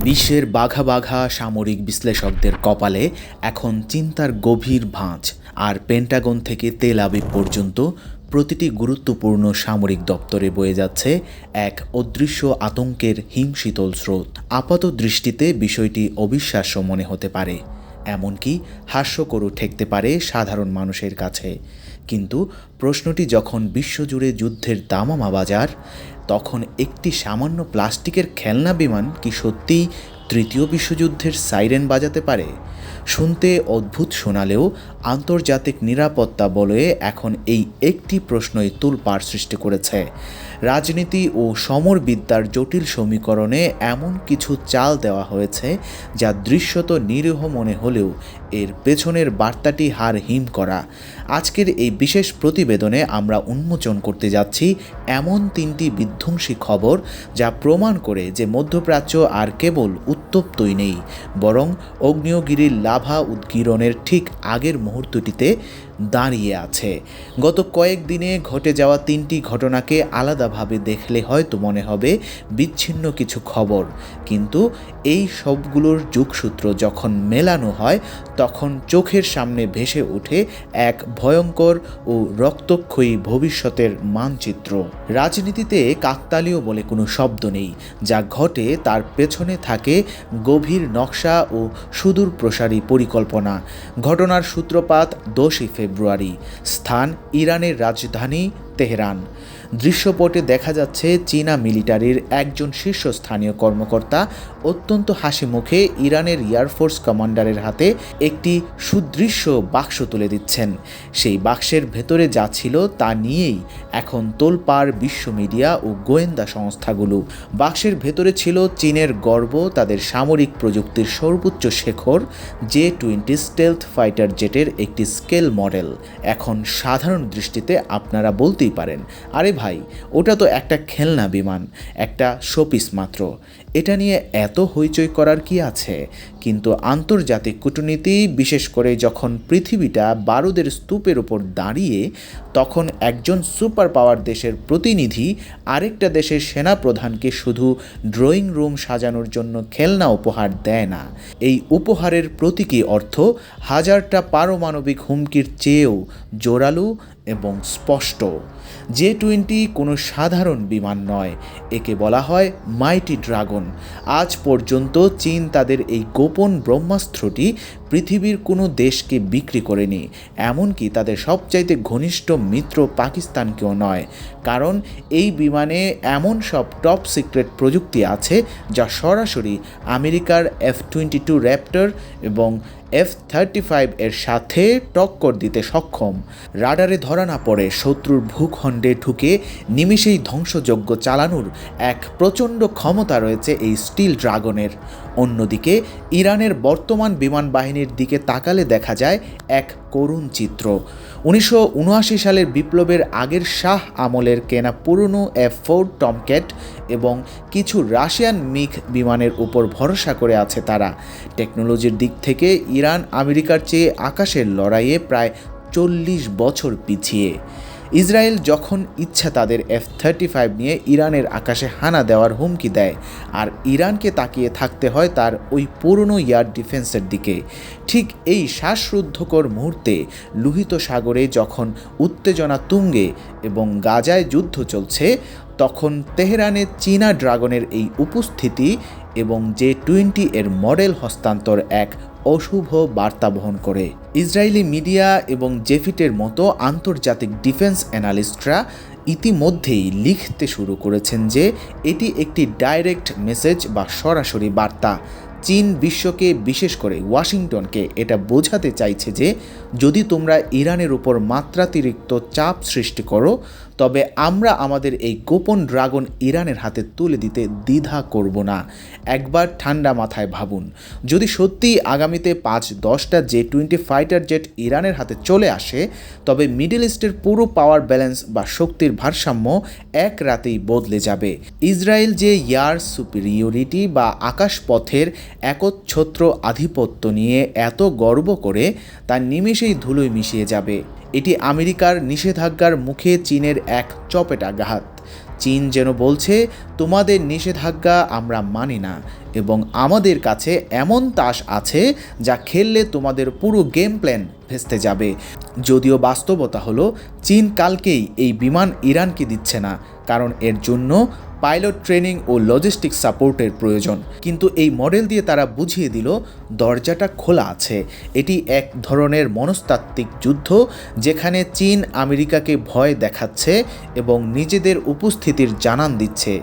বিশ্বের বাঘা বাঘা সামরিক বিশ্লেষকদের কপালে এখন চিন্তার গভীর ভাঁজ। আর পেন্টাগন থেকে তেল আবিব পর্যন্ত প্রতিটি গুরুত্বপূর্ণ সামরিক দপ্তরে বয়ে যাচ্ছে এক অদৃশ্য আতঙ্কের হিমশীতল স্রোত। আপাত দৃষ্টিতে বিষয়টি অবিশ্বাস্য মনে হতে পারে, এমনকি হাস্যকরও ঠেকতে পারে সাধারণ মানুষের কাছে। কিন্তু প্রশ্নটি যখন বিশ্বজুড়ে যুদ্ধের দামামা বাজার, তখন একটি সামান্য প্লাস্টিকের খেলনা বিমান কি সত্যিই তৃতীয় বিশ্বযুদ্ধের সাইরেন বাজাতে পারে? শুনতে অদ্ভুত শোনালেও আন্তর্জাতিক নিরাপত্তা বলয়ে এখন এই একটি প্রশ্নই তোলপাড় সৃষ্টি করেছে। রাজনীতি ও সমরবিদ্যার জটিল সমীকরণে এমন কিছু চাল দেওয়া হয়েছে যা দৃশ্যত নিরীহ মনে হলেও এর পেছনের বার্তাটি হাড় হিম করা। আজকের এই বিশেষ প্রতিবেদনে আমরা উন্মোচন করতে যাচ্ছি এমন তিনটি বিধ্বংসী খবর যা প্রমাণ করে যে মধ্যপ্রাচ্য আর কেবল উত্তপ্তই নেই, বরং আগ্নেয়গিরির লাভা উদ্গীরণের ঠিক আগের মুহূর্তটিতে দাঁড়িয়ে আছে। গত কয়েকদিনে ঘটে যাওয়া তিনটি ঘটনাকে আলাদাভাবে দেখলে হয়তো মনে হবে বিচ্ছিন্ন কিছু খবর, কিন্তু এই সবগুলোর যোগসূত্র যখন মেলানো হয় তখন চোখের সামনে ভেসে ওঠে এক ভয়ঙ্কর ও রক্তক্ষয়ী ভবিষ্যতের মানচিত্র। রাজনীতিতে কাকতালীয় বলে কোনো শব্দ নেই, যা ঘটে তার পেছনে থাকে গভীর নকশা ও সুদূর প্রসারী পরিকল্পনা। ঘটনার সূত্রপাত 10 ফেব্রুয়ারি, স্থান ইরানের রাজধানী তেহরান। দৃশ্যপটে দেখা যাচ্ছে চীনা মিলিটারির একজন শীর্ষস্থানীয় কর্মকর্তা অত্যন্ত হাসি মুখে ইরানের এয়ারফোর্স কমান্ডারের হাতে একটি সুদৃশ্য বাক্স তুলে দিচ্ছেন। সেই বাক্সের ভেতরে যা ছিল তা নিয়েই এখন তোলপাড় বিশ্ব মিডিয়া ও গোয়েন্দা সংস্থাগুলো। বাক্সের ভেতরে ছিল চীনের গর্ব, তাদের সামরিক প্রযুক্তির সর্বোচ্চ শেখর J-20 স্টেলথ ফাইটার জেটের একটি স্কেল মডেল। এখন সাধারণ দৃষ্টিতে আপনারা বলতেই পারেন, আরে ভাই, ওটা তো একটা খেলনা বিমান, একটা শোপিস মাত্র, এটা নিয়ে এত হইচই করার কি আছে? কিন্তু আন্তর্জাতিক কূটনীতি, বিশেষ করে যখন পৃথিবীটা বারুদের স্তূপের উপর দাঁড়িয়ে, তখন একজন সুপার পাওয়ার দেশের প্রতিনিধি আরেকটা দেশের সেনাপ্রধানকে শুধু ড্রয়িং রুম সাজানোর জন্য খেলনা উপহার দেয় না। এই উপহারের প্রতীকী অর্থ হাজারটা পারমাণবিক হুমকির চেয়েও জোরালো এবং স্পষ্ট। J-20 কোনো সাধারণ বিমান নয়, একে বলা হয় মাইটি ড্রাগন। আজ পর্যন্ত চীন তাদের এই গোপন ব্রহ্মাস্ত্রটি পৃথিবীর কোনো দেশকে বিক্রি করেনি, এমনকি তাদের সবচাইতে ঘনিষ্ঠ মিত্র পাকিস্তানকেও নয়। কারণ এই বিমানে এমন সব টপ সিক্রেট প্রযুক্তি আছে যা সরাসরি আমেরিকার F-22 র্যাপ্টর এবং F-35 এর সাথে টক্কর দিতে সক্ষম। রাডারে ধরা না পড়ে শত্রুর ভূখণ্ডে ঢুকে নিমিষেই ধ্বংসযজ্ঞ চালানোর এক প্রচণ্ড ক্ষমতা রয়েছে এই স্টিল ড্রাগনের। অন্যদিকে ইরানের বর্তমান বিমান বাহিনীর দিকে তাকালে দেখা যায় এক করুণ চিত্র। 1979 সালের বিপ্লবের আগের শাহ আমলের কেনা পুরনো F-4 টমক্যাট এবং কিছু রাশিয়ান মিগ বিমানের উপর ভরসা করে আছে তারা। টেকনোলজির দিক থেকে ইরান আমেরিকার চেয়ে আকাশের লড়াইয়ে প্রায় 40 বছর পিছিয়ে। ইসরায়েল যখন ইচ্ছা তাদের F-35 নিয়ে ইরানের আকাশে হানা দেওয়ার হুমকি দেয়, আর ইরানকে তাকিয়ে থাকতে হয় তার ওই পুরনো এয়ার ডিফেন্সের দিকে। ঠিক এই শ্বাসরুদ্ধকর মুহূর্তে লোহিত সাগরে যখন উত্তেজনা তুঙ্গে এবং গাজায় যুদ্ধ চলছে, তখন তেহরানে চীনা ড্রাগনের এই উপস্থিতি এবং J-20 এর মডেল হস্তান্তর এক অশুভ বার্তা বহন করে। ইসরায়েলি মিডিয়া এবং জেফিটের মতো আন্তর্জাতিক ডিফেন্স অ্যানালিস্টরা ইতিমধ্যেই লিখতে শুরু করেছেন যে এটি একটি ডাইরেক্ট মেসেজ বা সরাসরি বার্তা। চীন বিশ্বকে, বিশেষ করে ওয়াশিংটনকে এটা বোঝাতে চাইছে যে যদি তোমরা ইরানের উপর মাত্রাতিরিক্ত চাপ সৃষ্টি করো, তবে আমরা আমাদের এই গোপন ড্রাগন ইরানের হাতে তুলে দিতে দ্বিধা করব না। একবার ঠান্ডা মাথায় ভাবুন, যদি সত্যিই আগামীতে 5-10টা J-20 ফাইটার জেট ইরানের হাতে চলে আসে, তবে মিডল ইস্টের পুরো পাওয়ার ব্যালেন্স বা শক্তির ভারসাম্য এক রাতেই বদলে যাবে। ইসরায়েল যে এয়ার সুপিরিয়রিটি বা আকাশপথের একচ্ছত্র আধিপত্য নিয়ে এত গর্ব করে, তা নিমেষেই ধুলোয় মিশিয়ে যাবে। এটি আমেরিকার নিষেধাজ্ঞার মুখে চীনের এক চপেটাঘাত। চীন যেন বলছে, তোমাদের নিষেধাজ্ঞা আমরা মানি না এবং আমাদের কাছে এমন তাস আছে যা খেললে তোমাদের পুরো গেম প্ল্যান ভেস্তে যাবে। যদিও বাস্তবতা হলো চীন কালকেই এই বিমান ইরানকে দিচ্ছে না, কারণ এর জন্য পাইলট ট্রেনিং ও লজিস্টিক সাপোর্টের প্রয়োজন। কিন্তু এই মডেল দিয়ে তারা বুঝিয়ে দিল দরজাটা খোলা আছে। এটি এক ধরনের মনস্তাত্ত্বিক যুদ্ধ, যেখানে চীন আমেরিকাকে ভয় দেখাচ্ছে এবং নিজেদের উপস্থিতির জানান দিচ্ছে।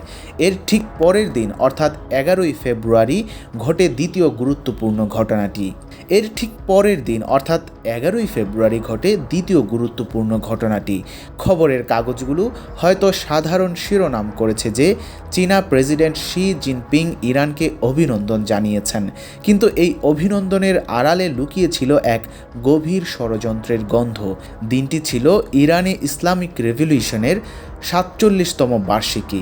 এর ঠিক পরের দিন অর্থাৎ 11ই ফেব্রুয়ারি ঘটে দ্বিতীয় গুরুত্বপূর্ণ ঘটনাটি। খবরের কাগজগুলো হয়তো সাধারণ শিরোনাম করেছে যে চীনা প্রেসিডেন্ট শি জিনপিং ইরানকে অভিনন্দন জানিয়েছেন, কিন্তু এই অভিনন্দনের আড়ালে লুকিয়ে ছিল এক গভীর ষড়যন্ত্রের গন্ধ। দিনটি ছিল ইরানে ইসলামিক রেভলিউশনের 47তম বার্ষিকী।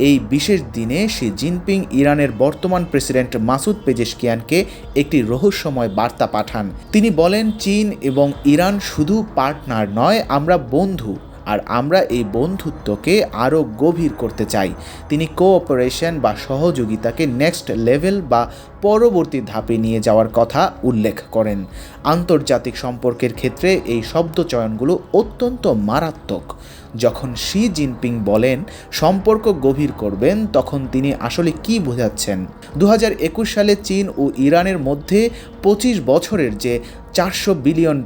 এই বিশেষ দিনে শি জিনপিং ইরানের বর্তমান প্রেসিডেন্ট মাসুদ পেজেশকিয়ানকে একটি রহস্যময় বার্তা পাঠান। তিনি বলেন, চীন এবং ইরান শুধু পার্টনার নয়, আমরা বন্ধু, আর আমরা এই বন্ধুত্বকে আরও গভীর করতে চাই। তিনি কোঅপারেশন বা সহযোগিতাকে নেক্সট লেভেল বা পরবর্তী ধাপে নিয়ে যাওয়ার কথা উল্লেখ করেন। আন্তর্জাতিক সম্পর্কের ক্ষেত্রে এই শব্দচয়নগুলো অত্যন্ত মারাত্মক। যখন শি জিনপিং বলেন সম্পর্ক গভীর করবেন, তখন তিনি আসলে কি বোঝাচ্ছেন? 2021 সালে চীন ও ইরানের মধ্যে 25 বছরের যে $400 বিলিয়ন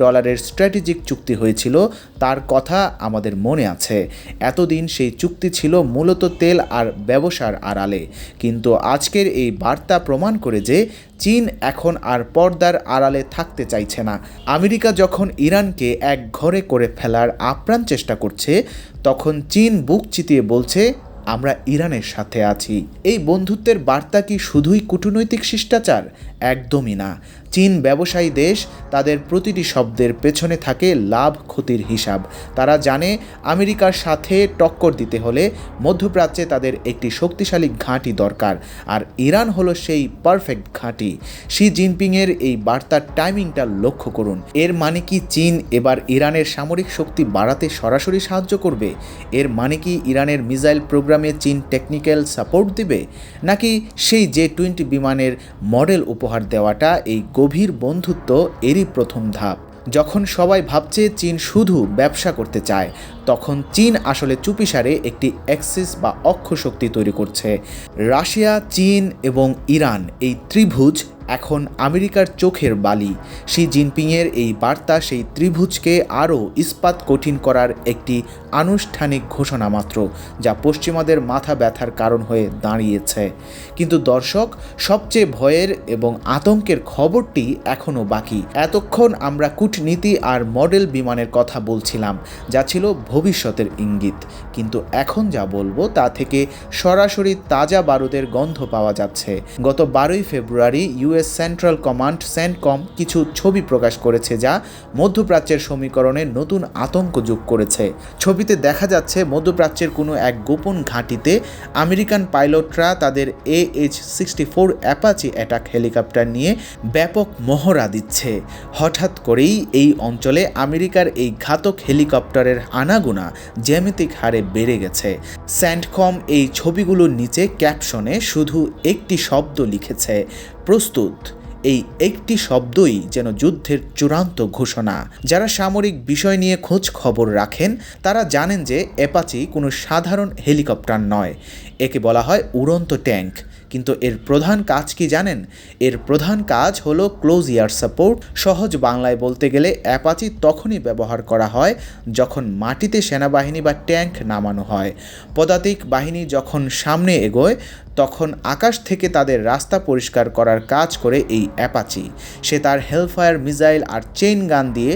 স্ট্র্যাটেজিক চুক্তি হয়েছিল, তার কথা আমাদের মনে আছে। এতদিন সেই চুক্তি ছিল মূলত তেল আর ব্যবসার আড়ালে, কিন্তু আজকের এই বার্তা প্রমাণ করে যে চীন এখন আর পর্দার আড়ালে থাকতে চাইছে না। আমেরিকা যখন ইরানকে এক ঘরে করে ফেলার আপ্রাণ চেষ্টা করছে, তখন চীন বুক চিতিয়ে বলছে, আমরা ইরানের সাথে আছি। এই বন্ধুত্বের বার্তা কি শুধুই কূটনৈতিক শিষ্টাচার? একদমই না। চীন ব্যবসায়ী দেশ, তাদের প্রতিটি শব্দের পেছনে থাকে লাভ ক্ষতির হিসাব। তারা জানে আমেরিকার সাথে টক্কর দিতে হলে মধ্যপ্রাচ্যে তাদের একটি শক্তিশালী ঘাঁটি দরকার, আর ইরান হলো সেই পারফেক্ট ঘাঁটি। শি জিনপিংয়ের এই বার্তার টাইমিংটা লক্ষ্য করুন। এর মানে কি চীন এবার ইরানের সামরিক শক্তি বাড়াতে সরাসরি সাহায্য করবে? এর মানে কি ইরানের মিসাইল প্রোগ্রামে চীন টেকনিক্যাল সাপোর্ট দিবে? নাকি সেই J-20 বিমানের মডেল উপহার দেওয়াটা এই গভীর বন্ধুত্ব এরই প্রথম ধাপ? যখন সবাই ভাবছে চীন শুধু ব্যবসা করতে চায়, তখন চীন আসলে চুপিসারে একটি অ্যাক্সিস বা অক্ষশক্তি তৈরি করছে। রাশিয়া, চীন এবং ইরান, এই ত্রিভুজ এখন আমেরিকার চোখের বালি। শি জিনপিংয়ের এই বার্তা সেই ত্রিভুজকে আরও ইস্পাত কঠিন করার একটি আনুষ্ঠানিক ঘোষণা মাত্র, যা পশ্চিমাদের মাথা ব্যথার কারণ হয়ে দাঁড়িয়েছে। কিন্তু দর্শক, সবচেয়ে ভয়ের এবং আতঙ্কের খবরটি এখনও বাকি। এতক্ষণ আমরা কূটনীতি আর মডেল বিমানের কথা বলছিলাম, যা ছিল ভবিষ্যতের ইঙ্গিত, কিন্তু এখন যা বলবো তা থেকে সরাসরি তাজা বারুদের গন্ধ পাওয়া যাচ্ছে। গত 12ই ফেব্রুয়ারি ইউএস সেন্ট্রাল কমান্ড সেন্টকম কিছু ছবি প্রকাশ করেছে, যা মধ্যপ্রাচ্যের সমীকরণে নতুন আতঙ্ক যোগ করেছে। ছবিতে দেখা যাচ্ছে মধ্যপ্রাচ্যের কোনো এক গোপন ঘাঁটিতে আমেরিকান পাইলটরা তাদের AH-64 অ্যাপাচি অ্যাটাক হেলিকপ্টার নিয়ে ব্যাপক মহড়া দিচ্ছে। হঠাৎ করেই এই অঞ্চলে আমেরিকার এই ঘাতক হেলিকপ্টারের আনাগোনা জ্যামিতিক হারে বেড়ে গেছে। সেন্টকম এই ছবিগুলোর নিচে ক্যাপশনে শুধু একটি শব্দ লিখেছে, প্রস্তুত। এই একটি শব্দই যেন যুদ্ধের চূড়ান্ত ঘোষণা। যারা সামরিক বিষয় নিয়ে খোঁজ খবর রাখেন, তারা জানেন যে অ্যাপাচি কোনো সাধারণ হেলিকপ্টার নয়, একে বলা হয় উড়ন্ত ট্যাঙ্ক। কিন্তু এর প্রধান কাজ কি জানেন? এর প্রধান কাজ হলো ক্লোজ এয়ার সাপোর্ট। সহজ বাংলায় বলতে গেলে অ্যাপাচি তখনই ব্যবহার করা হয় যখন মাটিতে সেনাবাহিনী বা ট্যাঙ্ক নামানো হয়। পদাতিক বাহিনী যখন সামনে এগোয়, তখন আকাশ থেকে তাদের রাস্তা পরিষ্কার করার কাজ করে এই অ্যাপাচি। সে তার হেলফায়ার মিসাইল আর চেইন গান দিয়ে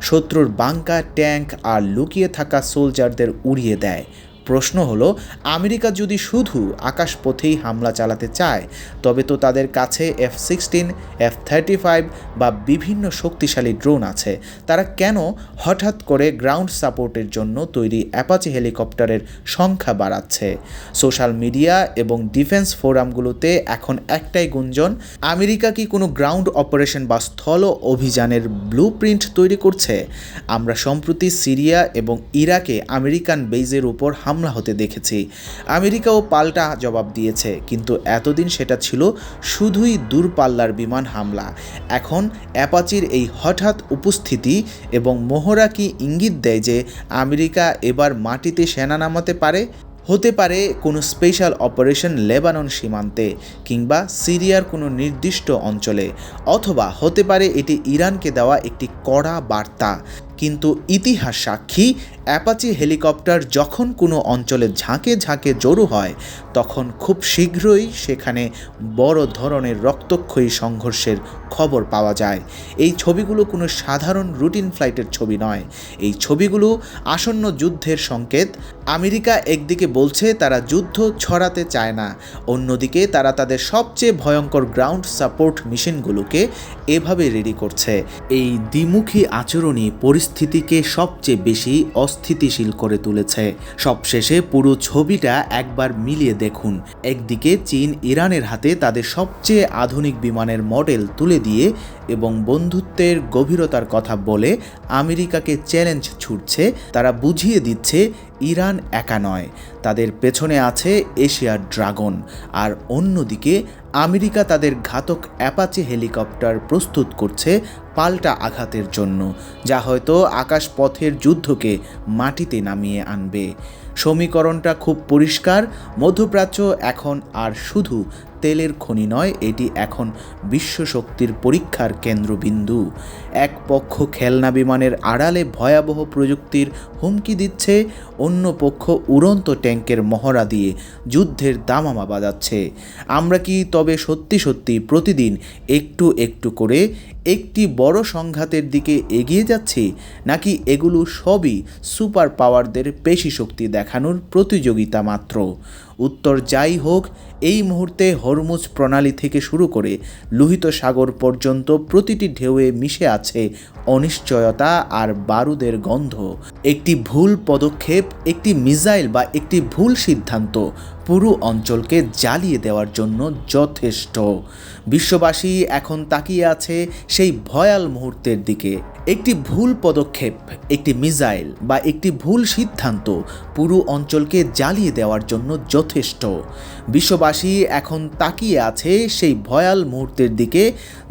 শত্রুর বাঙ্কার, ট্যাঙ্ক আর লুকিয়ে থাকা সোলজারদের উড়িয়ে দেয়। প্রশ্ন হলো, আমেরিকা যদি শুধু আকাশপথেই হামলা চালাতে চায় তবে তো তাদের কাছে F-16, F-35 বা বিভিন্ন শক্তিশালী ড্রোন আছে। তারা কেন হঠাৎ করে গ্রাউন্ড সাপোর্টের জন্য তৈরি অ্যাপাচি হেলিকপ্টারের সংখ্যা বাড়াচ্ছে? সোশ্যাল মিডিয়া এবং ডিফেন্স ফোরামগুলোতে এখন একটাই গুঞ্জন, আমেরিকা কি কোনো গ্রাউন্ড অপারেশন বা স্থল অভিযানের ব্লুপ্রিন্ট তৈরি করছে? আমরা সম্প্রতি সিরিয়া এবং ইরাকে আমেরিকান বেইজের উপর হামলা হতে দেখেছি। আমেরিকাও পাল্টা জবাব দিয়েছে, কিন্তু এতদিন সেটা ছিল শুধুই দূরপাল্লার বিমান হামলা। এখন অ্যাপাচির এই হঠাৎ উপস্থিতি এবং মহড়া কি ইঙ্গিত দেয় যে আমেরিকা এবার মাটিতে সেনা নামাতে পারে? হতে পারে কোনো স্পেশাল অপারেশন লেবানন সীমান্তে কিংবা সিরিয়ার কোনো নির্দিষ্ট অঞ্চলে, অথবা হতে পারে এটি ইরানকে দেওয়া একটি কড়া বার্তা। কিন্তু ইতিহাস সাক্ষী, অ্যাপাচি হেলিকপ্টার যখন কোনো অঞ্চলে ঝাঁকে ঝাঁকে জড়ো হয় তখন খুব শীঘ্রই সেখানে বড় ধরনের রক্তক্ষয়ী সংঘর্ষের খবর পাওয়া যায়। এই ছবিগুলো কোনো সাধারণ রুটিন ফ্লাইটের ছবি নয়, এই ছবিগুলো আসন্ন যুদ্ধের সংকেত। আমেরিকা একদিকে বলছে তারা যুদ্ধ ছড়াতে চায় না, অন্যদিকে তারা তাদের সবচেয়ে ভয়ঙ্কর গ্রাউন্ড সাপোর্ট মিশনগুলোকে এভাবে রেডি করছে। এই দ্বিমুখী আচরণই পরিস্থিতিকে সবচেয়ে বেশি অস্থিতিশীল করে তুলেছে। সবশেষে পুরো ছবিটা একবার মিলিয়ে দেখুন। একদিকে চীন ইরানের হাতে তাদের সবচেয়ে আধুনিক বিমানের মডেল তুলে দিয়ে এবং বন্ধুত্বের গভীরতার কথা বলে আমেরিকাকে চ্যালেঞ্জ ছুড়ছে। তারা বুঝিয়ে দিচ্ছে ইরান একা নয়, তাদের পেছনে আছে এশিয়ার ড্রাগন। আর অন্যদিকে আমেরিকা তাদের ঘাতক অ্যাপাচি হেলিকপ্টার প্রস্তুত করছে পাল্টা আঘাতের জন্য, যা হয়তো আকাশপথের যুদ্ধকে মাটিতে নামিয়ে আনবে। সমীকরণটা খুব পরিষ্কার, মধ্যপ্রাচ্য এখন আর শুধু তেলের খনি নয়, এটি এখন বিশ্বশক্তির পরীক্ষার কেন্দ্রবিন্দু। এক পক্ষ খেলনা বিমানের আড়ালে ভয়াবহ প্রযুক্তির হুমকি দিচ্ছে, অন্য পক্ষ উড়ন্ত ট্যাঙ্কের মহড়া দিয়ে যুদ্ধের দামামা বাজাচ্ছে। আমরা কি তবে সত্যি সত্যি প্রতিদিন একটু একটু করে একটি বড় সংঘাতের দিকে এগিয়ে যাচ্ছি, নাকি এগুলো সবই সুপার পাওয়ারদের পেশি শক্তি দেখানোর প্রতিযোগিতা মাত্র? উত্তর যাই হোক, এই মুহূর্তে হরমুজ প্রণালী থেকে শুরু করে লোহিত সাগর পর্যন্ত প্রতিটি ঢেউয়ে মিশে আছে অনিশ্চয়তা আর বারুদের গন্ধ। একটি ভুল পদক্ষেপ, একটি মিসাইল বা একটি ভুল সিদ্ধান্ত পুরো অঞ্চলকে জ্বালিয়ে দেওয়ার জন্য যথেষ্ট। বিশ্ববাসী এখন তাকিয়ে আছে সেই ভয়াল মুহূর্তের দিকে। একটি ভুল পদক্ষেপ, একটি মিসাইল বা একটি ভুল সিদ্ধান্ত পুরো অঞ্চলকে জ্বালিয়ে দেওয়ার জন্য যথেষ্ট। বিশ্ববাসী এখন তাকিয়ে আছে সেই ভয়াল মুহূর্তের দিকে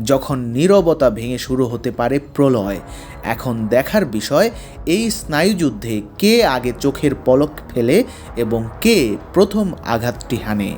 যখন নীরবতা ভেঙে শুরু হতে পারে প্রলয়। এখন দেখার বিষয়, এই স্নায়ুযুদ্ধে কে আগে চোখের পলক ফেলে এবং কে প্রথম আঘাতটি হানে।